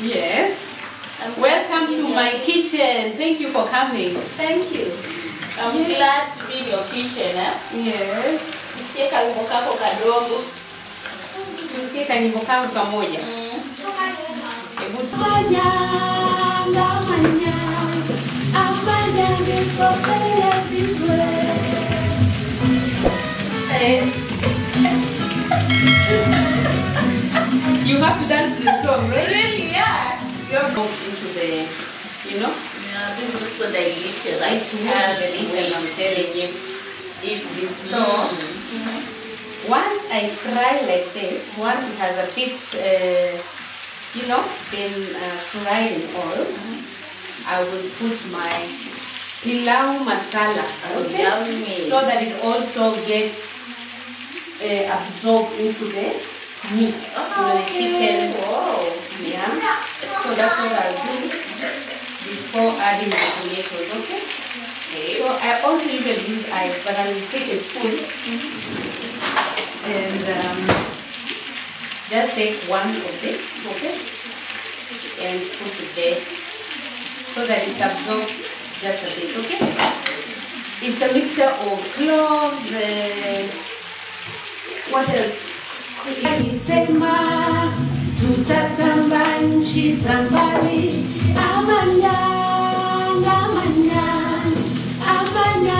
Yes. Welcome to my kitchen. Thank you for coming. Thank you. I'm glad to be in your kitchen. Yes. Nisikie kanyimbo kako kadogo. Nisikie kanyimbo kako kamoja. You have to dance to the song, right? Really? Yeah. You're going into the, you know? Yeah, this looks so delicious. I It's can't really delicious, I'm telling you. eat this so. Once I fry like this, once it has a bit, you know, been fried in oil, I will put my pilau masala, okay? So that it also gets absorbed into the meat, the chicken. Whoa. Yeah. So that's what I'll do before adding the tomatoes, okay? So I also usually use ice, but I will take a spoon and just take one of this, okay? And put it there so that it absorbs just a bit, okay? It's a mixture of cloves, what else? Sema tutatamba nchi za mbali, amanya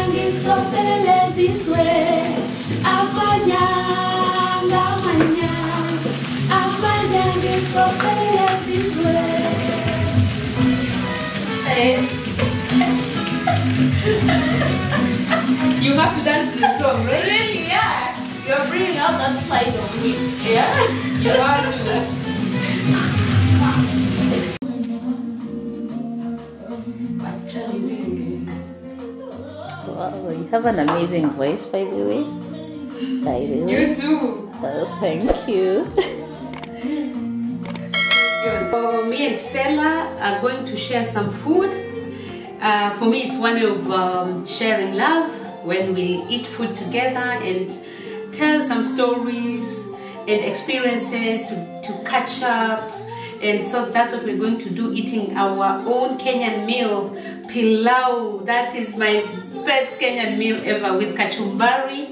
ngisopele zizwe, amanya ngisopele zizwe. You have to dance to the song, right? Really? Yeah. You're bringing out that side of me. Yeah? You have to. Wow, you have an amazing voice, by the way. You do. Oh, thank you. So me and Stella are going to share some food. For me, it's one of sharing love when we eat food together and tell some stories and experiences to catch up. And so that's what we're going to do, eating our own Kenyan meal, pilau. That is my best Kenyan meal ever with kachumbari.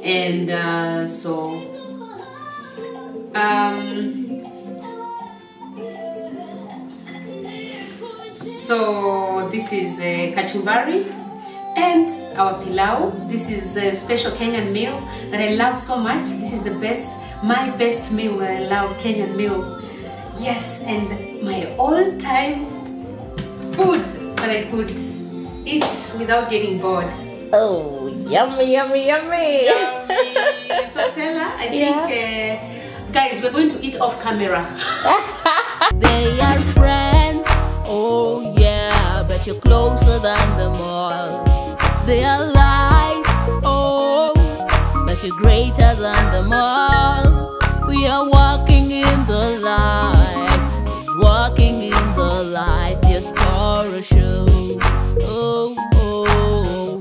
And so this is kachumbari and our pilau. This is a special Kenyan meal that I love so much. This is the best, my best meal that I love, Kenyan meal. Yes, and my all-time food that I could eat without getting bored. Oh, yummy, yummy, yummy. Yummy. So Stella, I think, guys, we're going to eat off camera. They are friends, oh yeah, but you're closer than them all. They are lights, oh, but you're greater than them all. We are walking in the light, it's walking in the light, diaspora show. Oh, oh.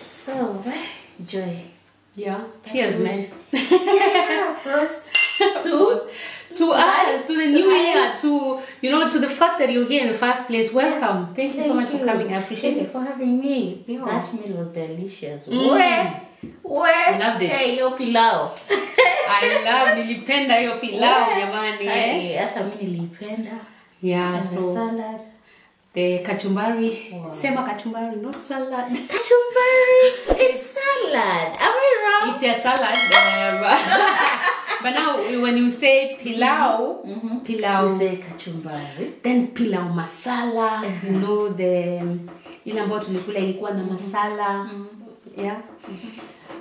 So, Joy. Yeah. Cheers, man. Yeah, first. To us, to the new year, to, you know, to the fact that you're here in the first place. Welcome. Thank you so much for coming. I appreciate it. for having me. Yeah. That meal was delicious. Mm. Where? I loved it. Hey, yo pilau. I love nilipenda hiyo pilau jamani. Hasa mimi nilipenda. Yeah, And so the salad. the kachumbari. Wow. Sema kachumbari, not salad. Kachumbari. It's salad. Am I wrong? It's a salad. But now when you say pilau, pilau, You say kachumbari. then pilau masala, you know, the ile ambayo tulikula ilikuwa na masala. Yeah.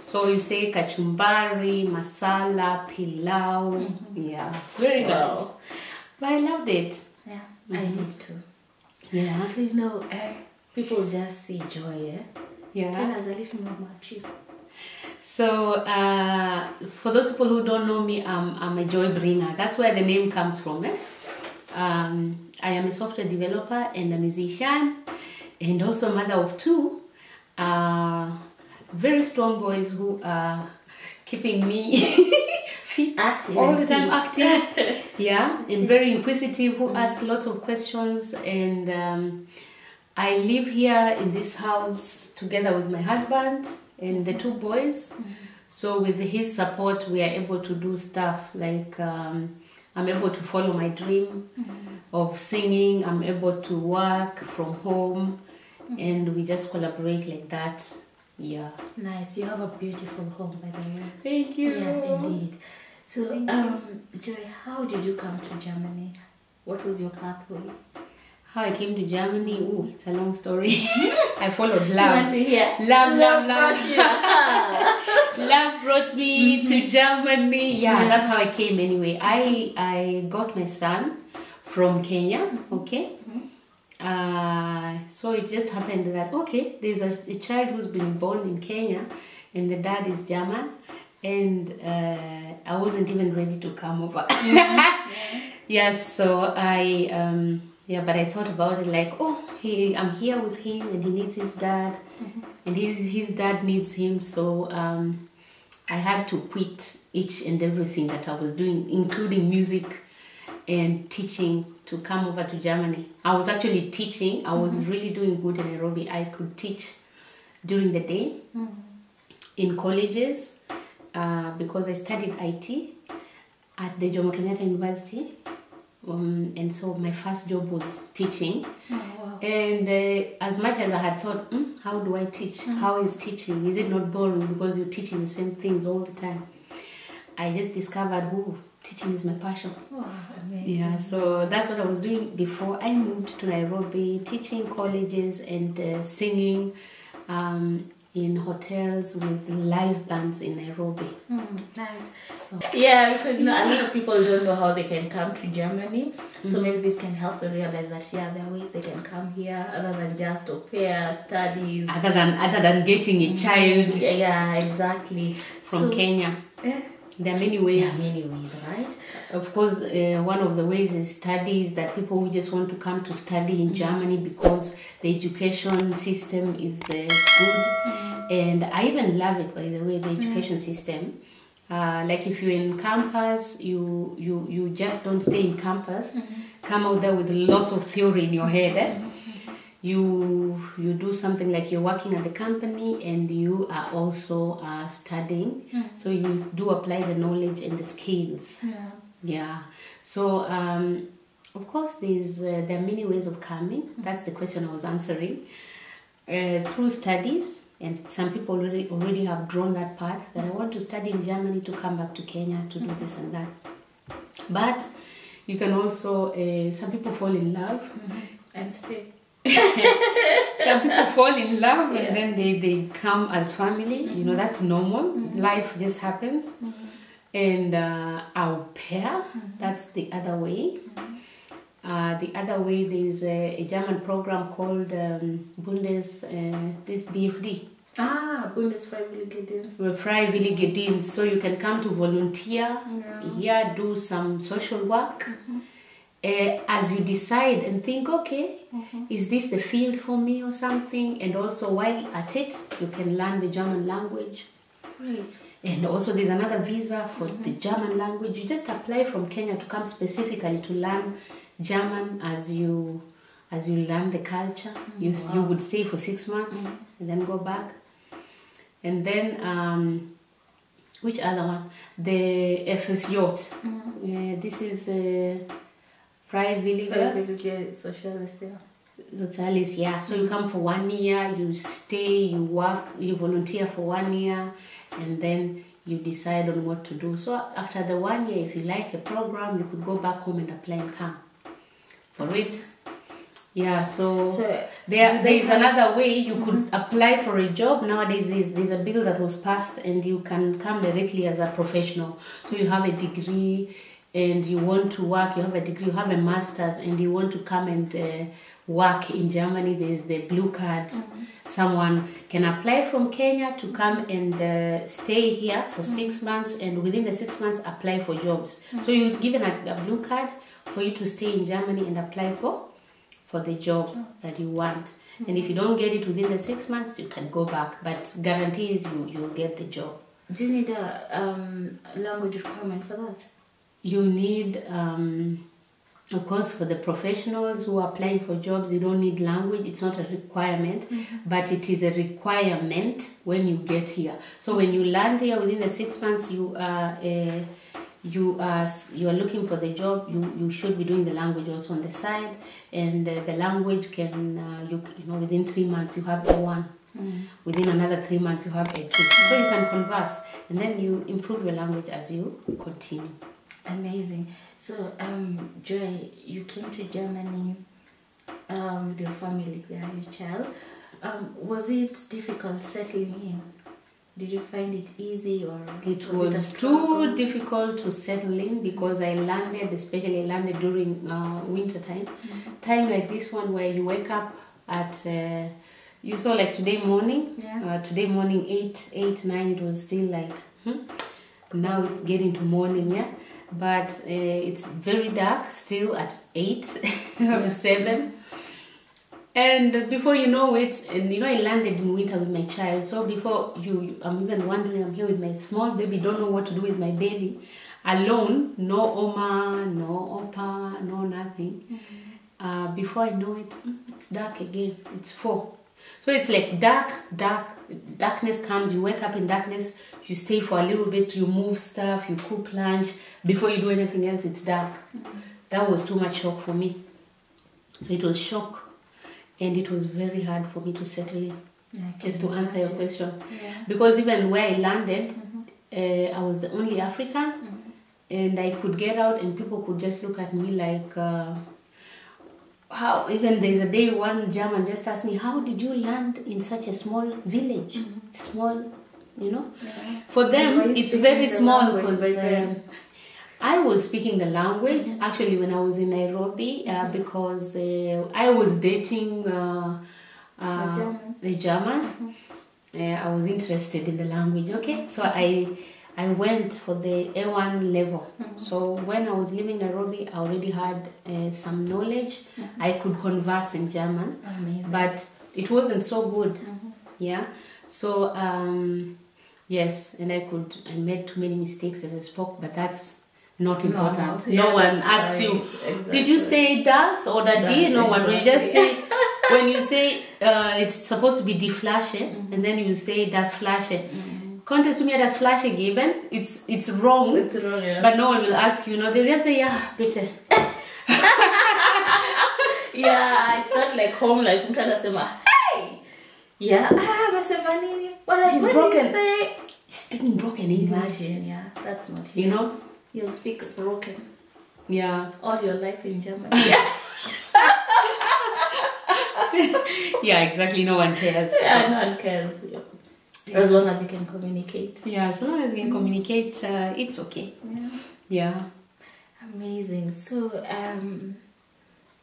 So you say kachumbari, masala, pilau. Yeah. Very nice. But I loved it. Yeah, I did too. Yeah. So you know, people just see Joy, Yeah. And as a little more mature. So for those people who don't know me, I'm a joy bringer. That's where the name comes from. I am a software developer and a musician, and also a mother of two very strong boys who are keeping me fit, Active all and the time fit. active. Yeah, and very inquisitive, who ask lots of questions. And I live here in this house together with my husband and the 2 boys. So with his support, we are able to do stuff like I'm able to follow my dream of singing. I'm able to work from home, and we just collaborate like that. Yeah. Nice. You have a beautiful home, by the way. Thank you. Yeah, indeed. So, Joy, how did you come to Germany? What was your pathway? How I came to Germany? Oh, it's a long story. I followed You love. want to hear? Love. brought you. Love brought me to Germany. Yeah, that's how I came anyway. I got my son from Kenya, okay? So it just happened that, okay, there's a child who's been born in Kenya and the dad is German, and I wasn't even ready to come over. Yes, so but I thought about it like, I'm here with him and he needs his dad, and his dad needs him, so I had to quit each and everything that I was doing, including music and teaching, to come over to Germany. I was actually teaching. I was really doing good in Nairobi. I could teach during the day in colleges because I studied IT at the Jomo Kenyatta University. And so my first job was teaching. Oh, wow. And as much as I had thought, how do I teach? How is teaching? Is it not boring because you're teaching the same things all the time? I just discovered, teaching is my passion. Wow, amazing. Yeah, so that's what I was doing before I moved to Nairobi, teaching colleges and singing in hotels with live bands in Nairobi. Nice. So, Yeah, because a lot of people don't know how they can come to Germany. So maybe this can help them realize that, there are ways they can come here other than just au pair, studies. other than getting a child Yeah, exactly. from Kenya. There are many ways. There are many ways, right? Of course, one of the ways is studies, that people who just want to come to study in Germany because the education system is good. And I even love it, by the way, the education system. Like if you're in campus, you just don't stay in campus. Come out there with lots of theory in your head. You do something like you're working at the company and you are also studying. So you do apply the knowledge and the skills. Yeah. So of course there are many ways of coming. That's the question I was answering. Through studies, and some people already have drawn that path, that I want to study in Germany to come back to Kenya to do this and that. But you can also, some people fall in love And stay. Some people fall in love and then they come as family. That's normal. Life just happens. And au pair, that's the other way. The other way, there's a German program called BFD. Bundesfreiwillige. So you can come to volunteer here, do some social work. As you decide and think, okay, is this the field for me or something? And also while at it, you can learn the German language. Great. And also there's another visa for the German language. You just apply from Kenya to come specifically to learn German as you learn the culture. You would stay for 6 months and then go back. And then, which other one? The FSJ. This is Freiwillige Soziales, yeah. So you come for 1 year, you stay, you work, you volunteer for 1 year, and then you decide on what to do. So after the 1 year, if you like a program, you could go back home and apply and come for it. Yeah, so there is another way you could apply for a job. Nowadays, there's a bill that was passed and you can come directly as a professional. So you have a degree and you want to work, you have a degree, you have a master's and you want to come and work in Germany. There's the blue card. Someone can apply from Kenya to come and stay here for 6 months, and within the 6 months apply for jobs. So you're given a blue card for you to stay in Germany and apply for the job that you want. And if you don't get it within the 6 months, you can go back, but guarantees you'll get the job. Do you need a language requirement for that? You need, of course, for the professionals who are applying for jobs, you don't need language. It's not a requirement, but it is a requirement when you get here. So when you land here within the 6 months, you are looking for the job. You should be doing the language also on the side, and the language can you know, within 3 months you have A1. Within another 3 months you have A2. So you can converse, and then you improve your language as you continue. Amazing. So, Joy, you came to Germany with your family, your child. Was it difficult settling in? Did you find it easy, or it was too difficult to settle in because I landed, especially I landed during winter time. Time like this one where you wake up at you saw like today morning. Today morning 8, 9. It was still like now it's getting to morning. But it's very dark still at 8, 7. And before you know it, and you know, I landed in winter with my child. So before I'm even wondering, I'm here with my small baby, don't know what to do with my baby. Alone, no Oma, no Opa, no nothing. Before I know it, it's dark again. It's 4. So it's like darkness comes, you wake up in darkness, you stay for a little bit, you move stuff, you cook lunch. Before you do anything else, it's dark. That was too much shock for me. So it was shock, and it was very hard for me to settle in. Just to answer your question. Because even where I landed, I was the only African, and I could get out and people could just look at me like, how, even there's a day one German just asked me, how did you land in such a small village? Small, you know? For them, it's very small because I was speaking the language actually when I was in Nairobi because I was dating a German. I was interested in the language, okay? So I went for the A1 level. So when I was living in Nairobi, I already had some knowledge. I could converse in German. Amazing. But it wasn't so good. So yes, and I made too many mistakes as I spoke, but that's not important. No one asks you, did you say das or da di? No one. You just say, when you say it's supposed to be die Flasche, and then you say das Flasche. Contest to me das Flasche geben. It's wrong. It's wrong, but no one will ask you. No, they just say, yeah, bitte. It's not like home, like mtu anasema, hey, masema nini? She's broken. She's speaking broken English. Imagine, that's not here. You know, you'll speak broken. All your life in German. Exactly. No one cares. No one cares. As long as you can communicate. As long as you can communicate, it's okay. Amazing. So,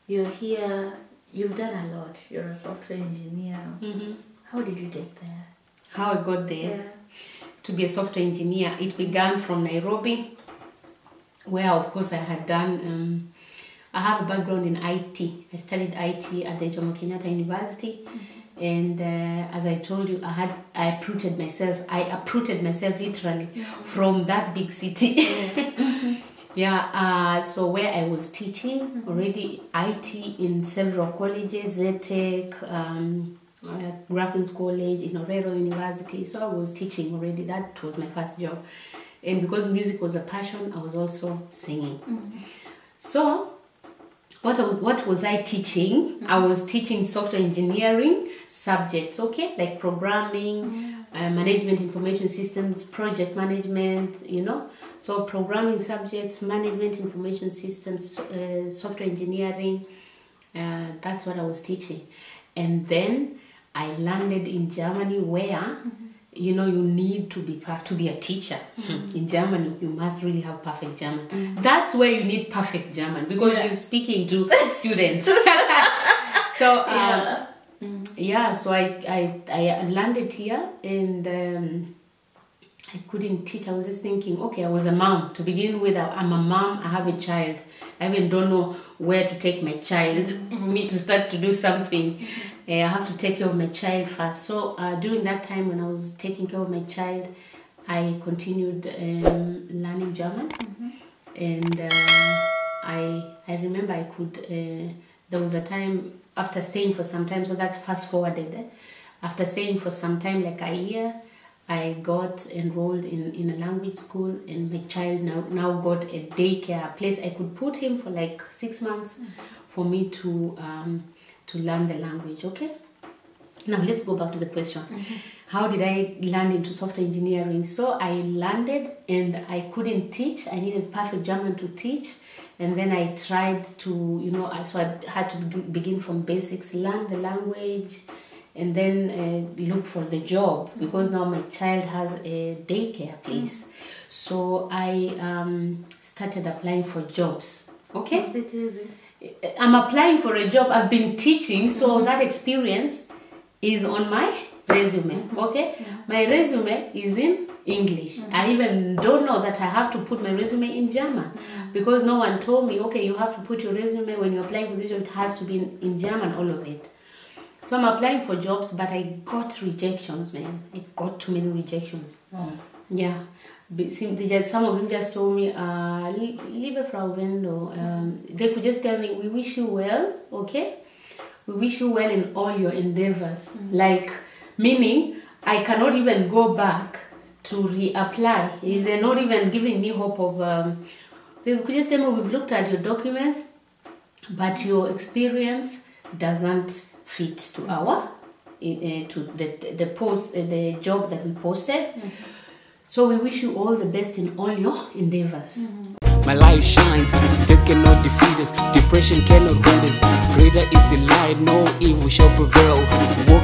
you're here, you've done a lot. You're a software engineer. How did you get there? How I got there? To be a software engineer, it began from Nairobi, where of course I had done, I have a background in IT. I studied IT at the Jomo Kenyatta University. And as I told you, I uprooted myself literally from that big city. So where I was teaching already IT in several colleges, ZTech, Graffin's College, in Orero University. So I was teaching already. That was my first job. And because music was a passion, I was also singing. So what was I teaching? I was teaching software engineering subjects, okay? Like programming, management information systems, project management, you know? So programming subjects, management information systems, software engineering, that's what I was teaching. And then I landed in Germany where, you know, you need to be a teacher. In Germany, you must really have perfect German. That's where you need perfect German because you're speaking to students. So so I landed here and I couldn't teach. I was just thinking, okay, I was a mom to begin with. I'm a mom. I have a child. I even don't know where to take my child for me to start to do something. I have to take care of my child first. So during that time when I was taking care of my child, I continued learning German, and I remember I could. There was a time after staying for some time, so that's fast forwarded. After staying for some time, like a year, I got enrolled in a language school, and my child now got a daycare place. I could put him for like 6 months for me to learn the language. Okay. Now let's go back to the question. How did I land into software engineering? So I landed and I couldn't teach. I needed perfect German to teach. And then I tried to, so I had to begin from basics, learn the language, and then look for the job, because now my child has a daycare place. So I started applying for jobs. Okay? Was it easy? I'm applying for a job. I've been teaching, so that experience is on my resume. Okay? My resume is in English. I even don't know that I have to put my resume in German, because no one told me, okay, you have to put your resume when you're applying for this job, it has to be in German, all of it. So I'm applying for jobs, but I got rejections, man. I got too many rejections. Yeah. Some of them just told me, liebe Frau Wendo, they could just tell me, we wish you well, okay? We wish you well in all your endeavors. Like, meaning, I cannot even go back to reapply. They're not even giving me hope of, they could just tell me, we've looked at your documents, but your experience doesn't fit to our, to the post, the job that we posted. So we wish you all the best in all your endeavors. My light shines, death cannot defeat us, depression cannot hold us. Greater is the light, no evil shall prevail. Walk